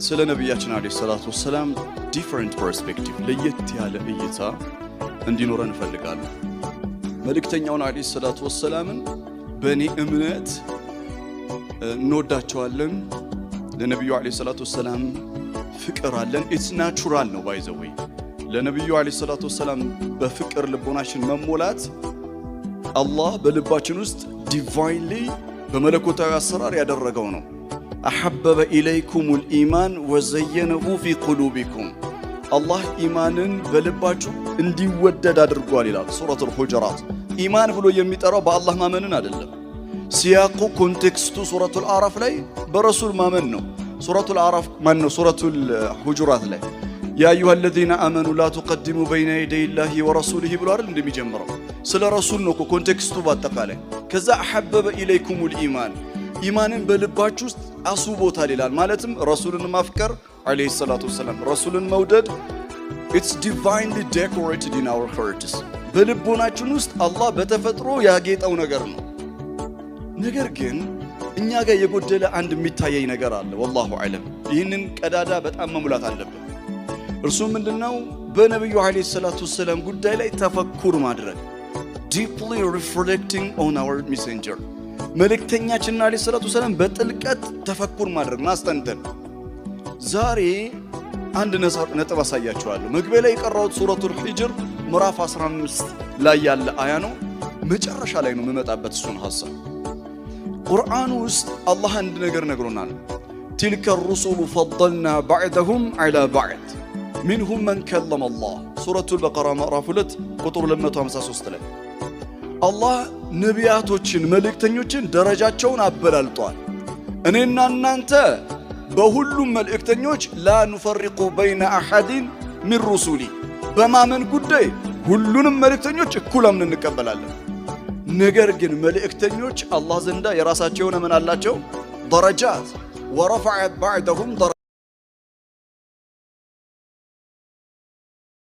ስለ ነብያችን አለይሂ ሰላቱ ወሰለም ዲፈረንት ፐርስፔክቲቭ ለየት ያለ እይታ እንዲኖረን እንፈልጋለን። መልእክተኛውን አለይሂ ሰላቱ ወሰላምን በእኔ እምነት እንወዳቸዋለን። ለነብዩ አለይሂ ሰላቱ ወሰላም ፍቅር አለን። ኢትስ ናቹራል ነው ባይ ዘ ዌይ። ለነብዩ አለይሂ ሰላቱ ወሰላም በፍቅር ልቦናችን መሞላት አላህ በልባችን ውስጥ ዲቫይንሊ በመለኮታዊ አሰራር ያደረገው ነው። أحبب إليكم الإيمان وزينه في قلوبكم الله إيمانن بلباچو اندي ودد አድርጓል ይላል ሱረቱ الحجرات ኢማን ብሎ የሚጠራው በአላህ ማመንን አይደለም። ሲያቁ ኮንቴክስቱ ሱረቱ الأعراف ላይ በረሱል ማመን ነው። ሱረቱ الأعراف ማን ነው? ሱረቱ الحجرات ላይ يا أيها الذين آمنوا لا تقدموا بين يدي الله ورسوله ብሎ አይደል እንደሚጀምረው ስለ ረሱል ነው ኮንቴክስቱ ባጠቃላይ። ከዛ أحبب إليكم الإيمان ኢማንን በልባችሁ ውስጥ አስቦታል ይላል። ማለትም ረሱልን ማፍቀር አለይሂ ሰላቱ ወሰለም ረሱልን መውደድ it's divinely decorated in our hearts በልቦናችን ውስጥ አላህ በተፈጥሮ ያጌጠው ነገር ነው። ነገር ግን እኛ ጋር የጎደለ አንድ የሚታየኝ ነገር አለ። ወላሁ አለም ይህንን ቀዳዳ በጣም መሙላት አለብን። እርሱ ምንድነው? በነብዩ አለይሂ ሰላቱ ወሰለም ጉዳይ ላይ ተፈኩር ማድረግ deeply reflecting on our messenger መልእክተኛችን አለይሂ ሰላቱ ወሰለም በጥልቀት ተፈኩር ማድረግ ማስተንተን። ዛሬ አንድ ነጥብ አሳያችኋለሁ። መግቢያ ላይ የቀራሁት ሱረቱል ሂጅር ምዕራፍ 15 ላይ ያለ አያ ነው። መጨረሻ ላይ ነው የምመጣበት እሱን ሐሳብ። ቁርአን ውስጥ አላህ አንድ ነገር ነግሮናል። تلك الرسل فضلنا بعضهم على بعض منهم من كلم الله ሱረቱል በቀራ ምዕራፍ 2 ቁጥር 253 ላይ አላህ ነቢያቶችን መልእክተኞችን ደረጃቸውን አበላልጧል። እኔና እናንተ በሁሉም መልእክተኞች ላ ንፈሪቁ በይነ አሐድን ሚን ሩሱሊ በማመን ጉዳይ ሁሉንም መልእክተኞች እኩል አምነን እንቀበላለን። ነገር ግን መልእክተኞች አላህ ዘንዳ የራሳቸው የሆነ ምን አላቸው? ደረጃት ወረፈዐ ባዕደሁም